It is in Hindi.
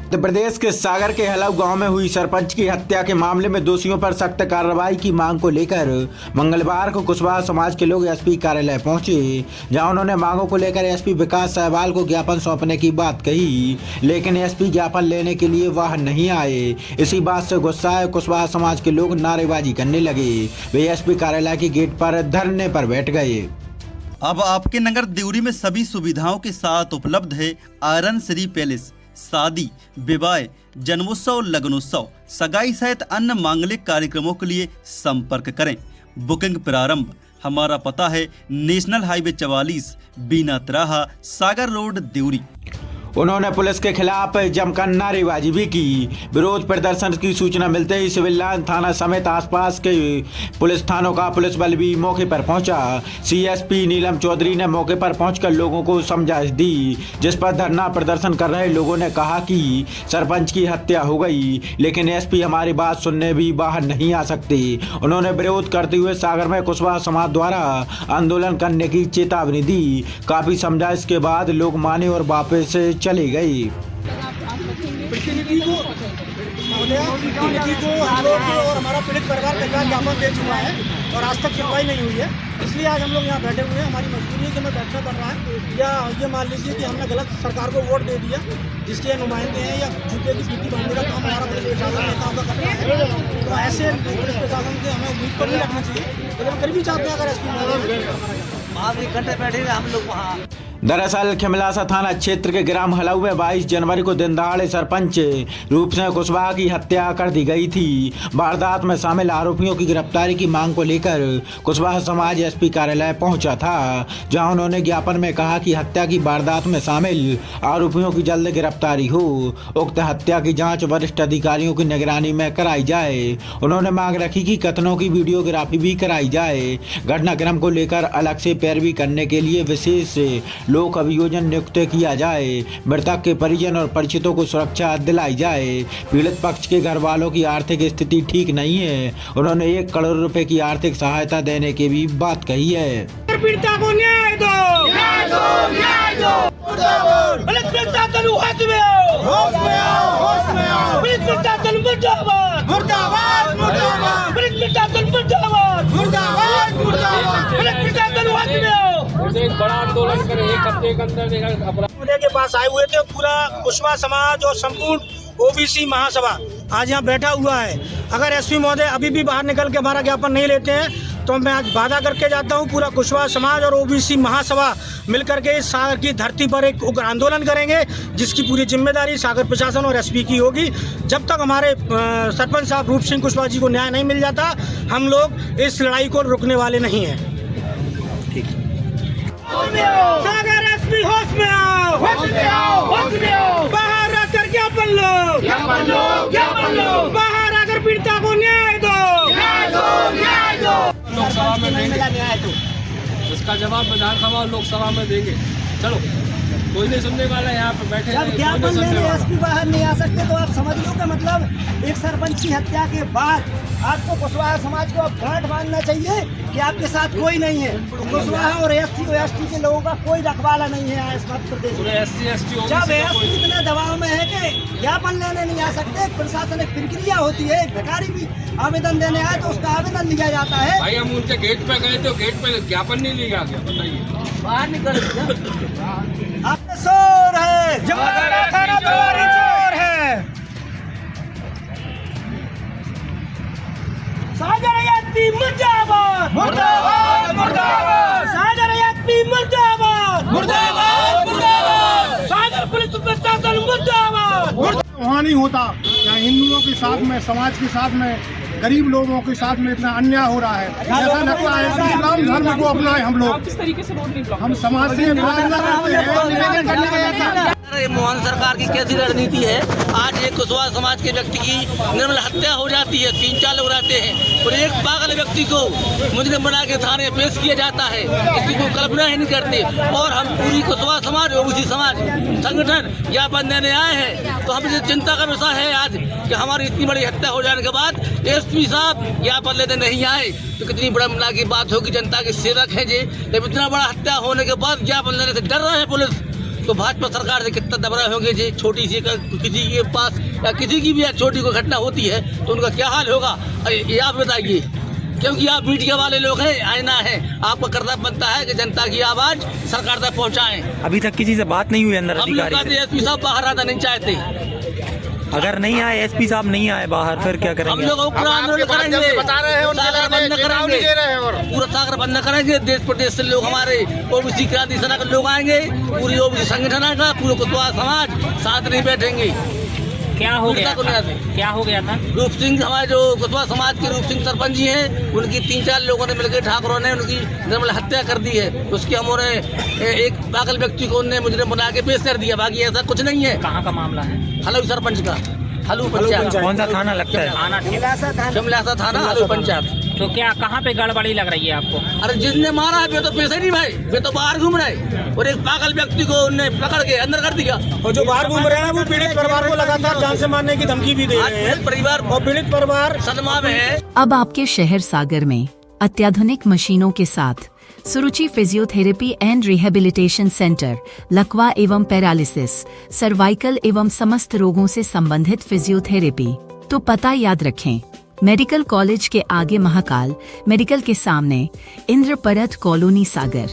मध्य प्रदेश के सागर के हलव गांव में हुई सरपंच की हत्या के मामले में दोषियों पर सख्त कार्रवाई की मांग को लेकर मंगलवार को कुशवाहा समाज के लोग एसपी कार्यालय पहुंचे, जहां उन्होंने मांगों को लेकर एसपी विकास सहवाल को ज्ञापन सौंपने की बात कही, लेकिन एसपी ज्ञापन लेने के लिए वहां नहीं आए। इसी बात से गुस्साए कुशवाहा समाज के लोग नारेबाजी करने लगे। वे एसपी कार्यालय के गेट पर धरने पर बैठ गए। अब आपके नगर देवरी में सभी सुविधाओं के साथ उपलब्ध है आयरन श्री पैलेस। शादी, विवाह, जन्मोत्सव, लग्नोत्सव, सगाई सहित अन्य मांगलिक कार्यक्रमों के लिए संपर्क करें। बुकिंग प्रारंभ। हमारा पता है नेशनल हाईवे 44, बीना तिराहा, सागर रोड, देवरी। उन्होंने पुलिस के खिलाफ जमकर नारेबाजी भी की। विरोध प्रदर्शन की सूचना मिलते ही सिविल लाइन थाना समेत आसपास के पुलिस थानों का पुलिस बल भी मौके पर पहुंचा। सीएसपी नीलम चौधरी ने मौके पर पहुंचकर लोगों को समझाइश दी, जिस पर धरना प्रदर्शन कर रहे लोगों ने कहा कि सरपंच की हत्या हो गई, लेकिन एसपी हमारी बात सुनने भी बाहर नहीं आ सकते। उन्होंने विरोध करते हुए सागर में कुशवाहा समाज द्वारा आंदोलन करने की चेतावनी दी। काफी समझाइश के बाद लोग माने और वापस चले गए। प्रतिनिधि को हम लोग और हमारा पीड़ित परिवार कई ज्ञापन दे चुका है और आज तक सुनवाई नहीं हुई है। इसलिए आज हम लोग यहाँ बैठे हुए हैं। हमारी मजबूरी है कि हमें बैठना पड़ रहा है, या ये मान लीजिए कि हमने गलत सरकार को वोट दे दिया, जिसके नुमाइंदे हैं, या झूठे की पीटी बांधने का काम हमारा पुलिस प्रशासन नेताओं का करना है। तो ऐसे पुलिस प्रशासन से हमें उम्मीद पर नहीं रखना चाहिए, तो हम कर भी चाहते हैं अगर एसपी एक घंटे बैठे हम लोग वहाँ। दरअसल खिमलासा थाना क्षेत्र के ग्राम हलऊ में 22 जनवरी को दिन दहाड़े सरपंच रूप सिंह कुशवाहा की हत्या कर दी गई थी। वारदात में शामिल आरोपियों की गिरफ्तारी की मांग को लेकर कुशवाहा समाज एसपी कार्यालय पहुंचा था, जहां उन्होंने ज्ञापन में कहा कि हत्या की वारदात में शामिल आरोपियों की जल्द गिरफ्तारी हो। उक्त हत्या की जाँच वरिष्ठ अधिकारियों की निगरानी में कराई जाए। उन्होंने मांग रखी कि कथनों की वीडियोग्राफी भी कराई जाए। घटनाक्रम को लेकर अलग से पैरवी करने के लिए विशेष लोक अभियोजन नियुक्त किया जाए। मृतक के परिजन और परिचितों को सुरक्षा दिलाई जाए। पीड़ित पक्ष के घर वालों की आर्थिक स्थिति ठीक नहीं है। उन्होंने 1 करोड़ रुपए की आर्थिक सहायता देने की भी बात कही है। पीड़िता को न्याय दो, न्याय दो, न्याय दो। पुलिस प्रशासन होश में आओ, होश में आओ, होश में आओ। पुलिस प्रशासन मुर्दाबाद, मुर्दाबाद, मुर्दाबाद। पुलिस प्रशासन मुर्दाबाद, मुर्दाबाद, मुर्दाबाद। पुलिस प्रशासन होश में आओ। एक बड़ा आंदोलन करें, एक हफ्ते के अंदर अपराध के पास आए हुए थे। पूरा कुशवाहा समाज और संपूर्ण ओबीसी महासभा आज यहाँ बैठा हुआ है। अगर एसपी महोदय अभी भी बाहर निकल के हमारा ज्ञापन नहीं लेते हैं, तो मैं आज वादा करके जाता हूँ, पूरा कुशवाहा समाज और ओबीसी महासभा मिलकर के इस सागर की धरती पर एक उग्र आंदोलन करेंगे, जिसकी पूरी जिम्मेदारी सागर प्रशासन और एसपी की होगी। जब तक हमारे सरपंच साहब रूप सिंह कुशवाहा जी को न्याय नहीं मिल जाता, हम लोग इस लड़ाई को रुकने वाले नहीं हैं। सागर एसपी होश में आओ, होश में आओ, होश में आओ। बाहर आकर ज्ञापन लो, ज्ञापन लो, ज्ञापन लो। बाहर आकर पीड़िता को न्याय दो, न्याय दो, न्याय दो। लोकसभा में देंगे, इसका जवाब विधानसभा और लोकसभा में देंगे। चलो, कोई नहीं सुनने वाला है, यहाँ पे बैठे। जब ज्ञापन लेने एसपी बाहर नहीं आ सकते, तो आप समझ लो का मतलब एक सरपंच की हत्या के बाद आपको कुशवाहा समाज को अब गांठ बांधना चाहिए कि आपके साथ कोई नहीं है। कुशवाहा और एसटी के लोगों का कोई रखवाला नहीं है इस मध्य प्रदेश में। जब एसटी इतने दबाव में है कि ज्ञापन लेने नहीं आ सकते, प्रशासनिक प्रक्रिया होती है। भिखारी भी आवेदन देने आए तो उसका आवेदन लिया जाता है। भाई हम उनके गेट पे गए तो गेट पे ज्ञापन नहीं लिया गया, बताइए। बाहर निकल आपने शोर है, चोर है। सागर एसपी मुर्दाबाद, मुर्दाबाद, मुर्दाबाद। सागर एसपी मुर्दाबाद, मुर्दाबाद, मुर्दाबाद। सागर पुलिस प्रशासन मुर्दाबाद। वहाँ नहीं होता, यहाँ हिंदुओं के साथ में, समाज के साथ में, गरीब लोगों के साथ में इतना अन्याय हो रहा है। ऐसा लगता है कि इस्लाम धर्म को अपनाए हम लोग। हम समाज से निवेदन करने गए थे। ये मोहन सरकार की कैसी रणनीति है। आज एक कुशवाहा समाज के व्यक्ति की निर्मल हत्या हो जाती है, 3-4 लोग रहते हैं और एक पागल व्यक्ति को मुजरिम बना के थाने पेश किया जाता है, किसी को कल्पना ही नहीं करते। और हम पूरी कुशवाहा समाज, ओबीसी समाज संगठन ज्ञापन देने आए हैं। तो हमें चिंता का विषय है आज कि हमारी इतनी बड़ी हत्या हो जाने के बाद एसपी साहब ज्ञापन लेने नहीं आए, तो कितनी बड़ा की बात होगी। जनता के सेवक है जी, जब इतना बड़ा हत्या होने के बाद ज्ञापन लेने से डर रहे हैं पुलिस, तो भाजपा सरकार से कितना दब रहे होंगे जी। छोटी सी किसी के पास या किसी की भी छोटी कोई घटना होती है तो उनका क्या हाल होगा, ये आप बताइए। क्योंकि आप मीडिया वाले लोग हैं, आईना है, आपका कर्तव्य बनता है कि जनता की आवाज सरकार तक पहुँचाएं। अभी तक किसी से बात नहीं हुई अंदर हम लोग अधिकारी से? एसपी साहब बाहर आना नहीं चाहते। अगर नहीं आए एसपी साहब नहीं आए बाहर, फिर क्या हम करेंगे? लोग पूरा आंदोलन करेंगे, सागर बंद करेंगे, पूरा सागर बंद करेंगे। देश प्रदेश से लोग, हमारे ओबीसी क्रांति सेना के लोग आएंगे, पूरी ओबीसी संगठन आएगा, पूरे कुशवाहा समाज साथ नहीं बैठेंगे। क्या हो गया था? क्या हो गया था? रूप सिंह, हमारे जो कुशवाहा समाज के रूप सिंह सरपंच जी हैं, उनकी 3-4 लोगों ने मिलकर ठाकुरों ने उनकी निर्मल हत्या कर दी है। उसके हमने एक पागल व्यक्ति को उन्हें मुजरिम बना के पेश कर दिया, बाकी ऐसा कुछ नहीं है। कहाँ का मामला है? हलऊ सरपंच का, हलू पंचायत। कौन सा थाना लगता है? शिमलासा थाना, हलू पंचायत। तो क्या कहाँ पे गड़बड़ी लग रही है आपको? अरे जिसने मारा है वे तो पैसे नहीं भाई, वे तो बाहर घूम रहे और एक पागल व्यक्ति को उन्होंने पकड़ के अंदर कर दिया। और जो बाहर घूम रहे हैं वो पीड़ित परिवार को लगातार जान से मारने की धमकी भी दे रहे हैं। परिवार और पीड़ित परिवार सदमा में है। अब आपके शहर सागर में अत्याधुनिक मशीनों के साथ सुरुचि फिजियोथेरेपी एंड रिहेबिलिटेशन सेंटर, लकवा एवं पैरालिसिस, सर्वाइकल एवं समस्त रोगों से संबंधित फिजियोथेरेपी। तो पता याद रखें, मेडिकल कॉलेज के आगे महाकाल मेडिकल के सामने इंद्रपरथ कॉलोनी सागर।